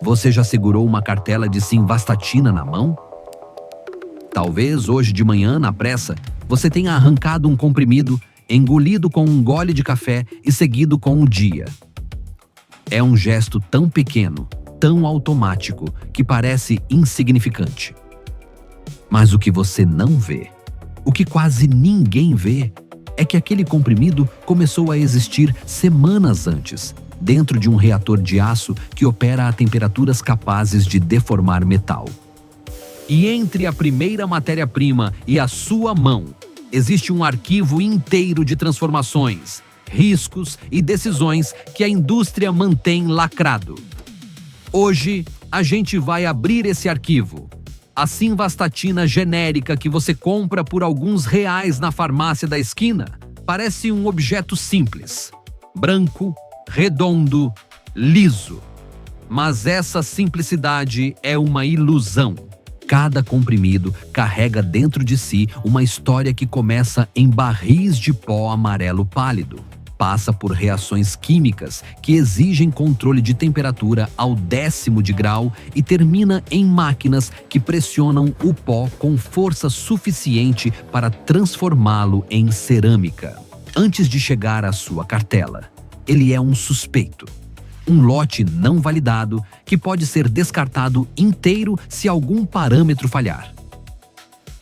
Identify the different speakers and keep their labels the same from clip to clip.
Speaker 1: Você já segurou uma cartela de simvastatina na mão? Talvez hoje de manhã, na pressa, você tenha arrancado um comprimido, engolido com um gole de café e seguido com o dia. É um gesto tão pequeno, tão automático, que parece insignificante. Mas o que você não vê, o que quase ninguém vê, é que aquele comprimido começou a existir semanas antes, dentro de um reator de aço que opera a temperaturas capazes de deformar metal. E entre a primeira matéria-prima e a sua mão, existe um arquivo inteiro de transformações, riscos e decisões que a indústria mantém lacrado. Hoje, a gente vai abrir esse arquivo. A simvastatina genérica que você compra por alguns reais na farmácia da esquina parece um objeto simples, branco, redondo, liso. Mas essa simplicidade é uma ilusão. Cada comprimido carrega dentro de si uma história que começa em barris de pó amarelo pálido, passa por reações químicas que exigem controle de temperatura ao 10º de grau e termina em máquinas que pressionam o pó com força suficiente para transformá-lo em cerâmica. Antes de chegar à sua cartela, ele é um suspeito. Um lote não validado que pode ser descartado inteiro se algum parâmetro falhar.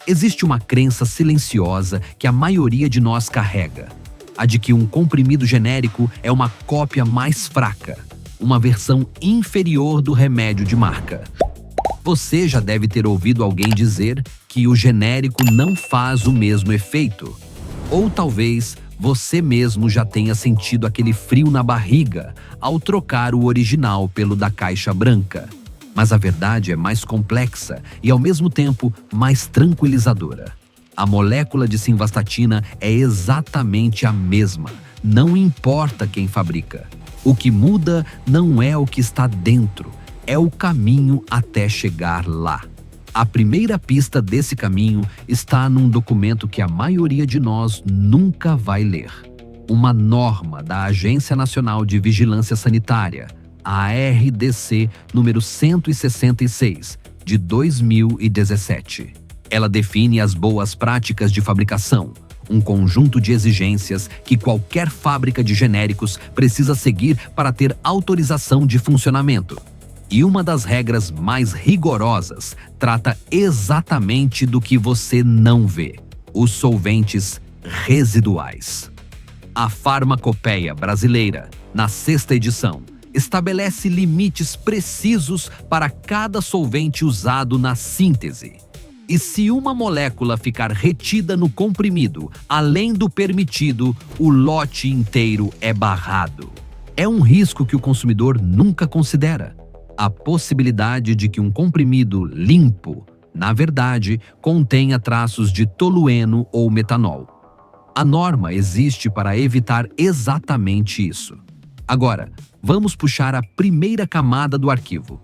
Speaker 1: Existe uma crença silenciosa que a maioria de nós carrega, a de que um comprimido genérico é uma cópia mais fraca, uma versão inferior do remédio de marca. Você já deve ter ouvido alguém dizer que o genérico não faz o mesmo efeito. Ou talvez você mesmo já tenha sentido aquele frio na barriga ao trocar o original pelo da caixa branca. Mas a verdade é mais complexa e, ao mesmo tempo, mais tranquilizadora. A molécula de simvastatina é exatamente a mesma, não importa quem fabrica. O que muda não é o que está dentro, é o caminho até chegar lá. A primeira pista desse caminho está num documento que a maioria de nós nunca vai ler. Uma norma da Agência Nacional de Vigilância Sanitária, a ARDC número 166, de 2017. Ela define as boas práticas de fabricação, um conjunto de exigências que qualquer fábrica de genéricos precisa seguir para ter autorização de funcionamento. E uma das regras mais rigorosas trata exatamente do que você não vê: os solventes residuais. A Farmacopeia Brasileira, na 6ª edição, estabelece limites precisos para cada solvente usado na síntese. E se uma molécula ficar retida no comprimido, além do permitido, o lote inteiro é barrado. É um risco que o consumidor nunca considera. A possibilidade de que um comprimido limpo, na verdade, contenha traços de tolueno ou metanol. A norma existe para evitar exatamente isso. Agora, vamos puxar a primeira camada do arquivo.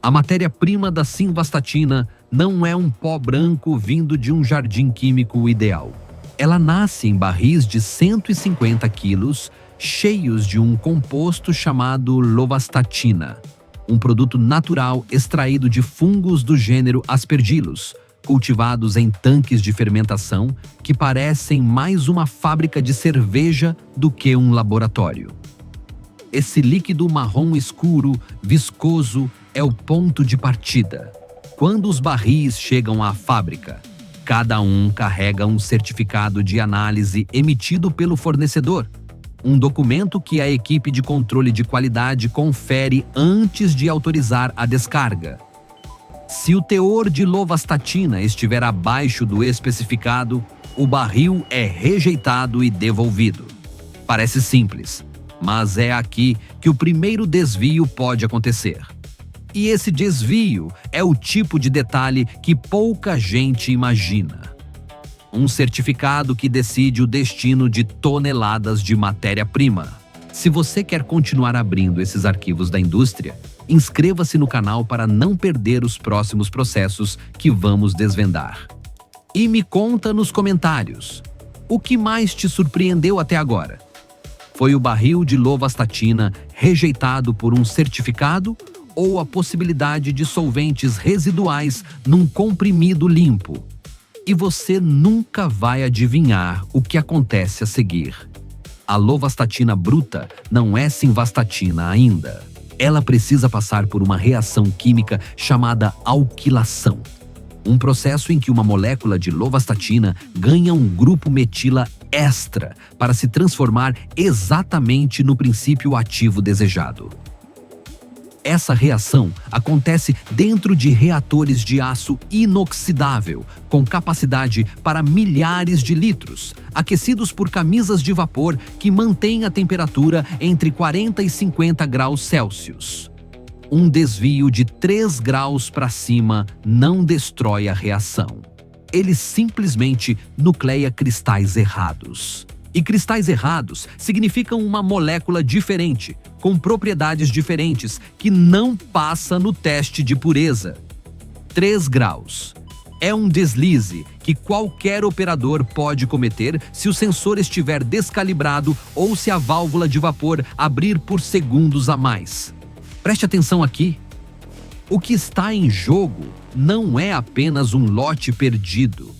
Speaker 1: A matéria-prima da simvastatina não é um pó branco vindo de um jardim químico ideal. Ela nasce em barris de 150 quilos, cheios de um composto chamado lovastatina, um produto natural extraído de fungos do gênero Aspergillus, cultivados em tanques de fermentação que parecem mais uma fábrica de cerveja do que um laboratório. Esse líquido marrom escuro, viscoso, é o ponto de partida. Quando os barris chegam à fábrica, cada um carrega um certificado de análise emitido pelo fornecedor, um documento que a equipe de controle de qualidade confere antes de autorizar a descarga. Se o teor de lovastatina estiver abaixo do especificado, o barril é rejeitado e devolvido. Parece simples, mas é aqui que o primeiro desvio pode acontecer. E esse desvio é o tipo de detalhe que pouca gente imagina. Um certificado que decide o destino de toneladas de matéria-prima. Se você quer continuar abrindo esses arquivos da indústria, inscreva-se no canal para não perder os próximos processos que vamos desvendar. E me conta nos comentários, o que mais te surpreendeu até agora? Foi o barril de lovastatina rejeitado por um certificado ou a possibilidade de solventes residuais num comprimido limpo. E você nunca vai adivinhar o que acontece a seguir. A lovastatina bruta não é simvastatina ainda. Ela precisa passar por uma reação química chamada alquilação. Um processo em que uma molécula de lovastatina ganha um grupo metila extra para se transformar exatamente no princípio ativo desejado. Essa reação acontece dentro de reatores de aço inoxidável, com capacidade para milhares de litros, aquecidos por camisas de vapor que mantêm a temperatura entre 40 e 50 graus Celsius. Um desvio de 3 graus para cima não destrói a reação. Ele simplesmente nucleia cristais errados. E cristais errados significam uma molécula diferente, com propriedades diferentes, que não passa no teste de pureza. 3 graus. É um deslize que qualquer operador pode cometer se o sensor estiver descalibrado ou se a válvula de vapor abrir por segundos a mais. Preste atenção aqui. O que está em jogo não é apenas um lote perdido.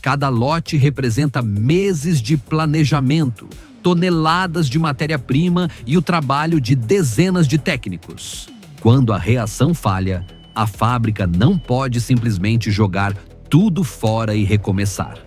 Speaker 1: Cada lote representa meses de planejamento, toneladas de matéria-prima e o trabalho de dezenas de técnicos. Quando a reação falha, a fábrica não pode simplesmente jogar tudo fora e recomeçar.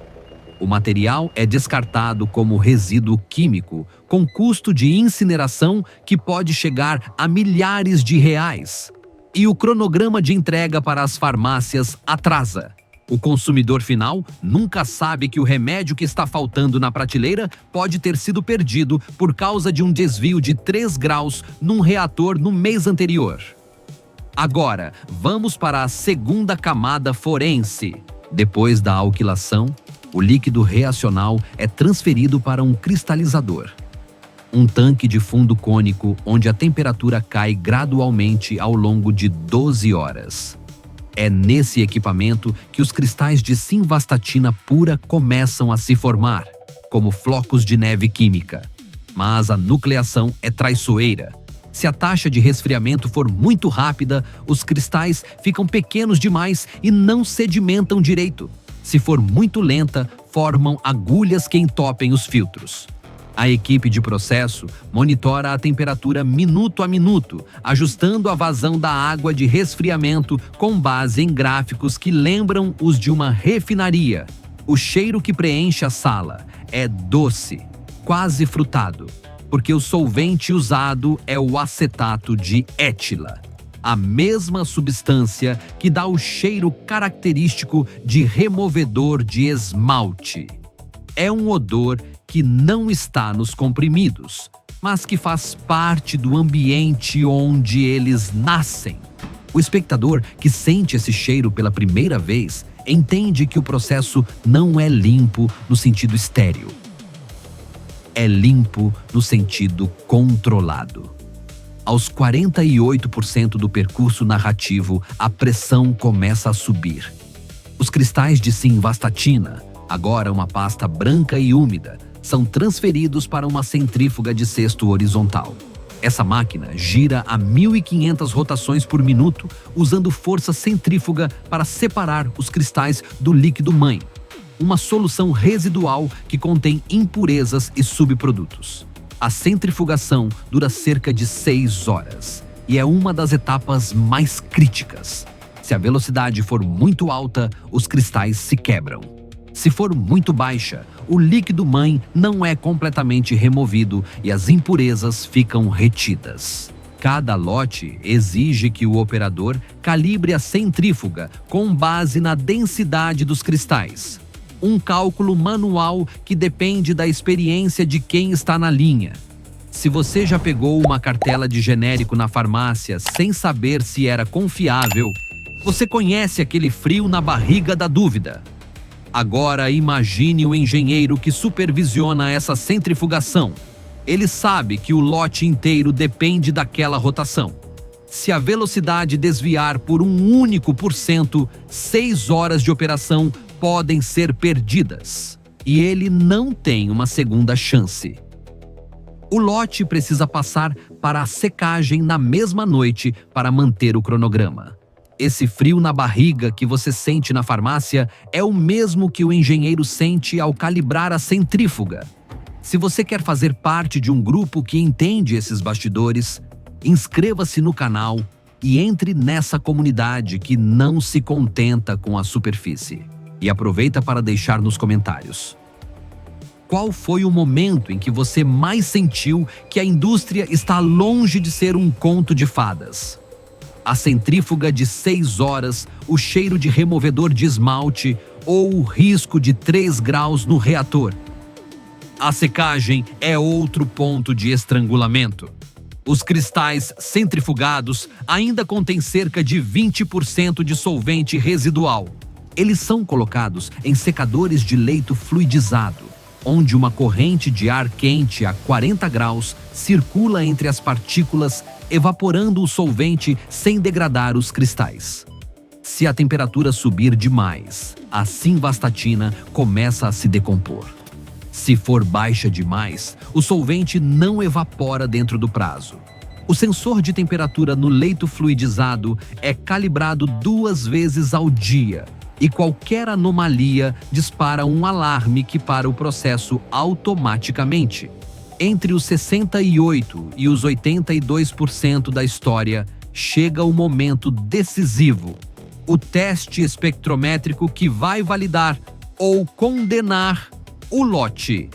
Speaker 1: O material é descartado como resíduo químico, com custo de incineração que pode chegar a milhares de reais. E o cronograma de entrega para as farmácias atrasa. O consumidor final nunca sabe que o remédio que está faltando na prateleira pode ter sido perdido por causa de um desvio de 3 graus num reator no mês anterior. Agora, vamos para a segunda camada forense. Depois da alquilação, o líquido reacional é transferido para um cristalizador. Um tanque de fundo cônico onde a temperatura cai gradualmente ao longo de 12 horas. É nesse equipamento que os cristais de simvastatina pura começam a se formar, como flocos de neve química. Mas a nucleação é traiçoeira. Se a taxa de resfriamento for muito rápida, os cristais ficam pequenos demais e não sedimentam direito. Se for muito lenta, formam agulhas que entopem os filtros. A equipe de processo monitora a temperatura minuto a minuto, ajustando a vazão da água de resfriamento com base em gráficos que lembram os de uma refinaria. O cheiro que preenche a sala é doce, quase frutado, porque o solvente usado é o acetato de étila, a mesma substância que dá o cheiro característico de removedor de esmalte. É um odor que não está nos comprimidos, mas que faz parte do ambiente onde eles nascem. O espectador que sente esse cheiro pela primeira vez entende que o processo não é limpo no sentido estéril. É limpo no sentido controlado. Aos 48% do percurso narrativo, a pressão começa a subir. Os cristais de simvastatina, agora uma pasta branca e úmida, são transferidos para uma centrífuga de cesto horizontal. Essa máquina gira a 1.500 rotações por minuto, usando força centrífuga para separar os cristais do líquido-mãe, uma solução residual que contém impurezas e subprodutos. A centrifugação dura cerca de 6 horas e é uma das etapas mais críticas. Se a velocidade for muito alta, os cristais se quebram. Se for muito baixa, o líquido-mãe não é completamente removido e as impurezas ficam retidas. Cada lote exige que o operador calibre a centrífuga com base na densidade dos cristais. Um cálculo manual que depende da experiência de quem está na linha. Se você já pegou uma cartela de genérico na farmácia sem saber se era confiável, você conhece aquele frio na barriga da dúvida. Agora imagine o engenheiro que supervisiona essa centrifugação. Ele sabe que o lote inteiro depende daquela rotação. Se a velocidade desviar por um único %, 6 horas de operação podem ser perdidas. E ele não tem uma segunda chance. O lote precisa passar para a secagem na mesma noite para manter o cronograma. Esse frio na barriga que você sente na farmácia é o mesmo que o engenheiro sente ao calibrar a centrífuga. Se você quer fazer parte de um grupo que entende esses bastidores, inscreva-se no canal e entre nessa comunidade que não se contenta com a superfície. E aproveita para deixar nos comentários: qual foi o momento em que você mais sentiu que a indústria está longe de ser um conto de fadas? A centrífuga de 6 horas, o cheiro de removedor de esmalte ou o risco de 3 graus no reator? A secagem é outro ponto de estrangulamento. Os cristais centrifugados ainda contêm cerca de 20% de solvente residual. Eles são colocados em secadores de leito fluidizado, onde uma corrente de ar quente a 40 graus circula entre as partículas, evaporando o solvente sem degradar os cristais. Se a temperatura subir demais, a simvastatina começa a se decompor. Se for baixa demais, o solvente não evapora dentro do prazo. O sensor de temperatura no leito fluidizado é calibrado 2 vezes ao dia e qualquer anomalia dispara um alarme que para o processo automaticamente. Entre os 68% e os 82% da história, chega o momento decisivo, o teste espectrométrico que vai validar ou condenar o lote.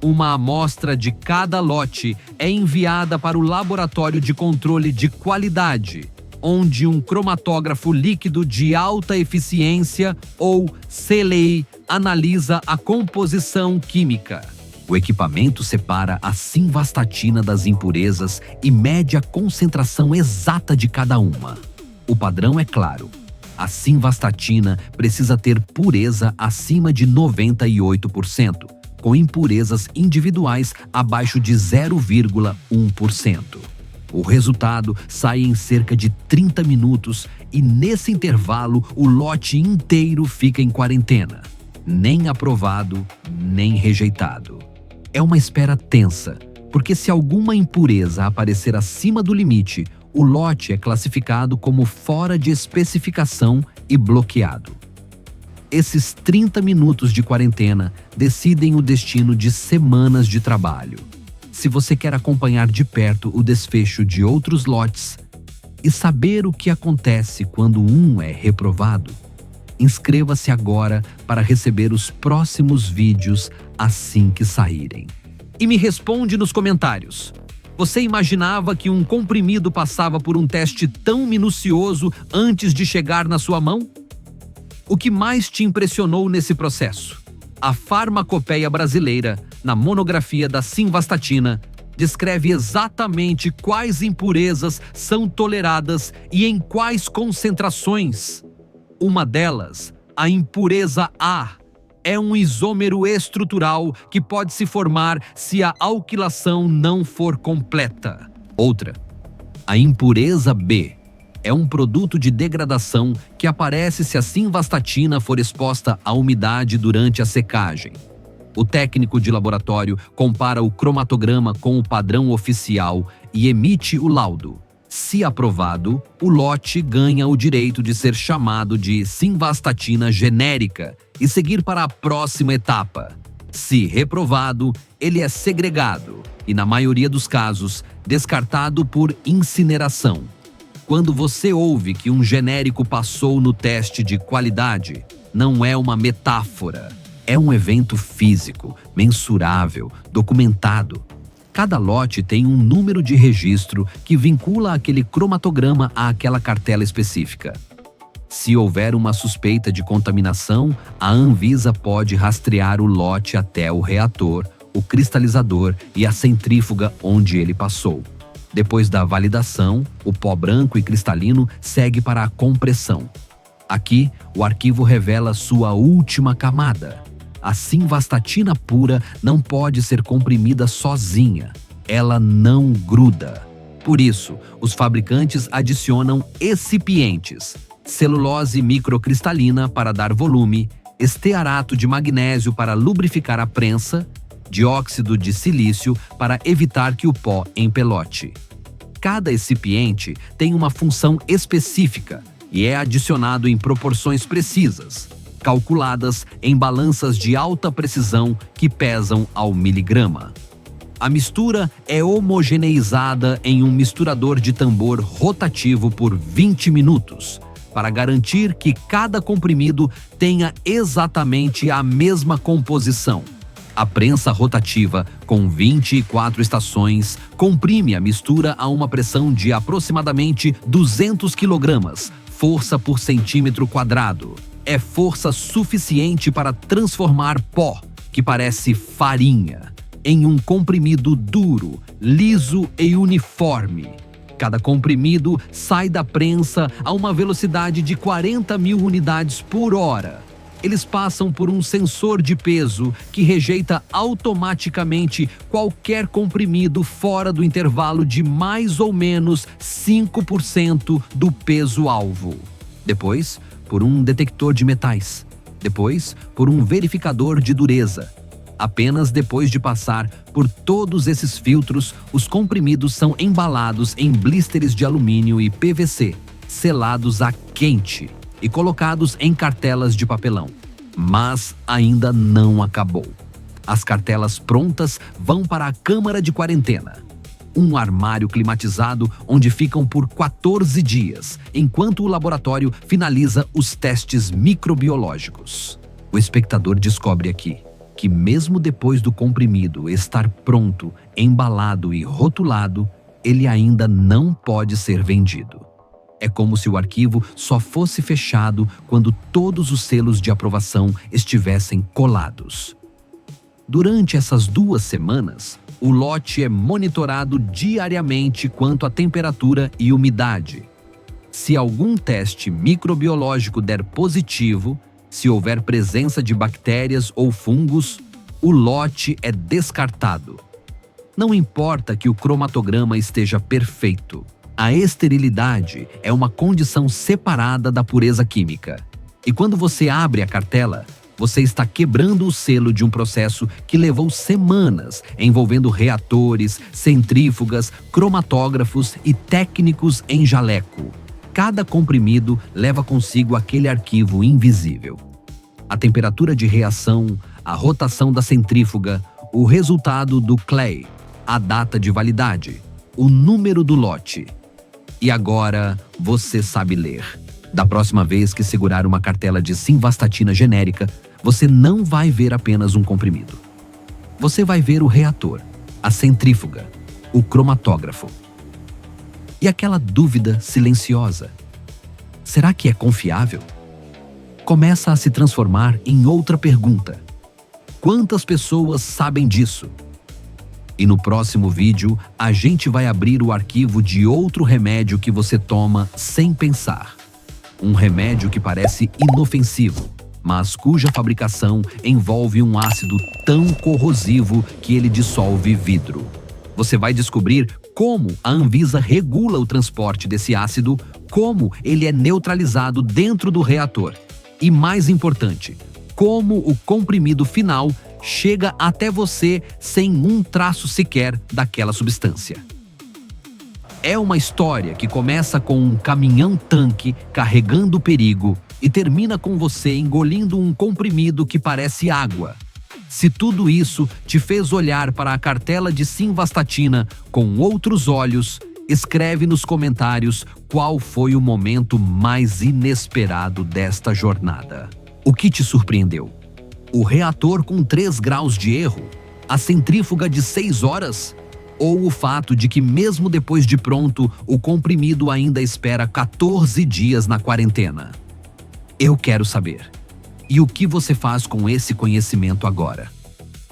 Speaker 1: Uma amostra de cada lote é enviada para o laboratório de controle de qualidade, onde um cromatógrafo líquido de alta eficiência, ou CLEI, analisa a composição química. O equipamento separa a simvastatina das impurezas e mede a concentração exata de cada uma. O padrão é claro: a simvastatina precisa ter pureza acima de 98%, com impurezas individuais abaixo de 0,1%. O resultado sai em cerca de 30 minutos e, nesse intervalo, o lote inteiro fica em quarentena. Nem aprovado, nem rejeitado. É uma espera tensa, porque se alguma impureza aparecer acima do limite, o lote é classificado como fora de especificação e bloqueado. Esses 30 minutos de quarentena decidem o destino de semanas de trabalho. Se você quer acompanhar de perto o desfecho de outros lotes e saber o que acontece quando um é reprovado, inscreva-se agora para receber os próximos vídeos assim que saírem. E me responde nos comentários: você imaginava que um comprimido passava por um teste tão minucioso antes de chegar na sua mão? O que mais te impressionou nesse processo? A Farmacopeia Brasileira, na monografia da simvastatina, descreve exatamente quais impurezas são toleradas e em quais concentrações. Uma delas, a impureza A, é um isômero estrutural que pode se formar se a alquilação não for completa. Outra, a impureza B, é um produto de degradação que aparece se a simvastatina for exposta à umidade durante a secagem. O técnico de laboratório compara o cromatograma com o padrão oficial e emite o laudo. Se aprovado, o lote ganha o direito de ser chamado de simvastatina genérica e seguir para a próxima etapa. Se reprovado, ele é segregado e, na maioria dos casos, descartado por incineração. Quando você ouve que um genérico passou no teste de qualidade, não é uma metáfora. É um evento físico, mensurável, documentado. Cada lote tem um número de registro que vincula aquele cromatograma àquela cartela específica. Se houver uma suspeita de contaminação, a Anvisa pode rastrear o lote até o reator, o cristalizador e a centrífuga onde ele passou. Depois da validação, o pó branco e cristalino segue para a compressão. Aqui, o arquivo revela sua última camada. A simvastatina pura não pode ser comprimida sozinha. Ela não gruda. Por isso, os fabricantes adicionam excipientes: celulose microcristalina para dar volume, estearato de magnésio para lubrificar a prensa, dióxido de silício para evitar que o pó empelote. Cada excipiente tem uma função específica e é adicionado em proporções precisas, calculadas em balanças de alta precisão que pesam ao miligrama. A mistura é homogeneizada em um misturador de tambor rotativo por 20 minutos, para garantir que cada comprimido tenha exatamente a mesma composição. A prensa rotativa, com 24 estações, comprime a mistura a uma pressão de aproximadamente 200 kg, força por centímetro quadrado. É força suficiente para transformar pó, que parece farinha, em um comprimido duro, liso e uniforme. Cada comprimido sai da prensa a uma velocidade de 40.000 unidades por hora. Eles passam por um sensor de peso que rejeita automaticamente qualquer comprimido fora do intervalo de mais ou menos 5% do peso-alvo. Depois, por um detector de metais. Depois, por um verificador de dureza. Apenas depois de passar por todos esses filtros, os comprimidos são embalados em blisters de alumínio e PVC, selados a quente e colocados em cartelas de papelão. Mas ainda não acabou. As cartelas prontas vão para a câmara de quarentena, um armário climatizado onde ficam por 14 dias, enquanto o laboratório finaliza os testes microbiológicos. O espectador descobre aqui que mesmo depois do comprimido estar pronto, embalado e rotulado, ele ainda não pode ser vendido. É como se o arquivo só fosse fechado quando todos os selos de aprovação estivessem colados. Durante essas 2 semanas, o lote é monitorado diariamente quanto à temperatura e umidade. Se algum teste microbiológico der positivo, se houver presença de bactérias ou fungos, o lote é descartado. Não importa que o cromatograma esteja perfeito. A esterilidade é uma condição separada da pureza química. E quando você abre a cartela, você está quebrando o selo de um processo que levou semanas, envolvendo reatores, centrífugas, cromatógrafos e técnicos em jaleco. Cada comprimido leva consigo aquele arquivo invisível. A temperatura de reação, a rotação da centrífuga, o resultado do Clay, a data de validade, o número do lote. E agora você sabe ler. Da próxima vez que segurar uma cartela de simvastatina genérica, você não vai ver apenas um comprimido. Você vai ver o reator, a centrífuga, o cromatógrafo. E aquela dúvida silenciosa: será que é confiável? Começa a se transformar em outra pergunta: quantas pessoas sabem disso? E no próximo vídeo, a gente vai abrir o arquivo de outro remédio que você toma sem pensar. Um remédio que parece inofensivo, mas cuja fabricação envolve um ácido tão corrosivo que ele dissolve vidro. Você vai descobrir como a Anvisa regula o transporte desse ácido, como ele é neutralizado dentro do reator. E mais importante, como o comprimido final chega até você sem um traço sequer daquela substância. É uma história que começa com um caminhão-tanque carregando perigo e termina com você engolindo um comprimido que parece água. Se tudo isso te fez olhar para a cartela de simvastatina com outros olhos, escreve nos comentários qual foi o momento mais inesperado desta jornada. O que te surpreendeu? O reator com 3 graus de erro? A centrífuga de 6 horas? Ou o fato de que mesmo depois de pronto, o comprimido ainda espera 14 dias na quarentena? Eu quero saber. E o que você faz com esse conhecimento agora?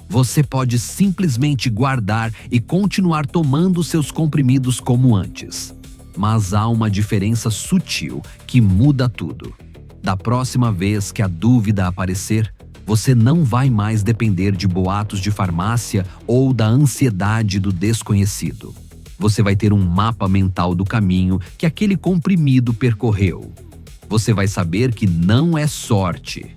Speaker 1: Você pode simplesmente guardar e continuar tomando seus comprimidos como antes. Mas há uma diferença sutil que muda tudo. Da próxima vez que a dúvida aparecer, você não vai mais depender de boatos de farmácia ou da ansiedade do desconhecido. Você vai ter um mapa mental do caminho que aquele comprimido percorreu. Você vai saber que não é sorte.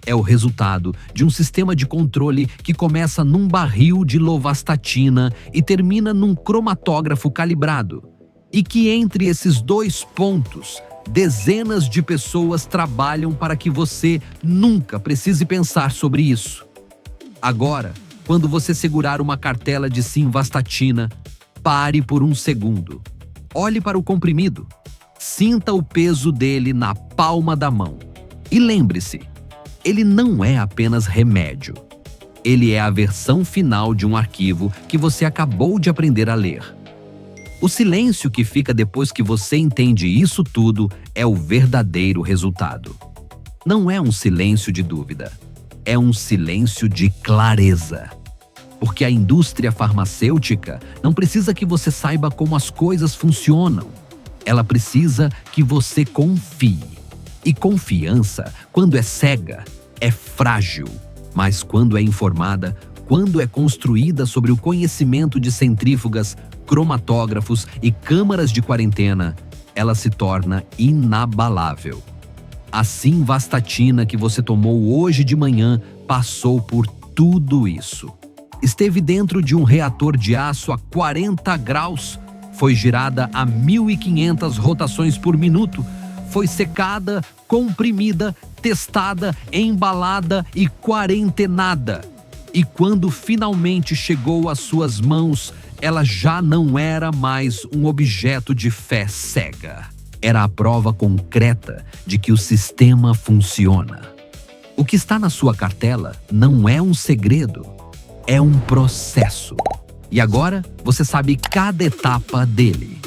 Speaker 1: é o resultado de um sistema de controle que começa num barril de lovastatina e termina num cromatógrafo calibrado. E que entre esses dois pontos, dezenas de pessoas trabalham para que você nunca precise pensar sobre isso. Agora, quando você segurar uma cartela de simvastatina, pare por um segundo. Olhe para o comprimido. Sinta o peso dele na palma da mão. E lembre-se, ele não é apenas remédio. Ele é a versão final de um arquivo que você acabou de aprender a ler. O silêncio que fica depois que você entende isso tudo é o verdadeiro resultado. Não é um silêncio de dúvida, é um silêncio de clareza. Porque a indústria farmacêutica não precisa que você saiba como as coisas funcionam. Ela precisa que você confie. E confiança, quando é cega, é frágil. Mas quando é informada, quando é construída sobre o conhecimento de centrífugas, cromatógrafos e câmaras de quarentena, ela se torna inabalável. A simvastatina que você tomou hoje de manhã passou por tudo isso. Esteve dentro de um reator de aço a 40 graus, foi girada a 1.500 rotações por minuto, foi secada, comprimida, testada, embalada e quarentenada. E quando finalmente chegou às suas mãos, ela já não era mais um objeto de fé cega. Era a prova concreta de que o sistema funciona. O que está na sua cartela não é um segredo, é um processo. E agora você sabe cada etapa dele.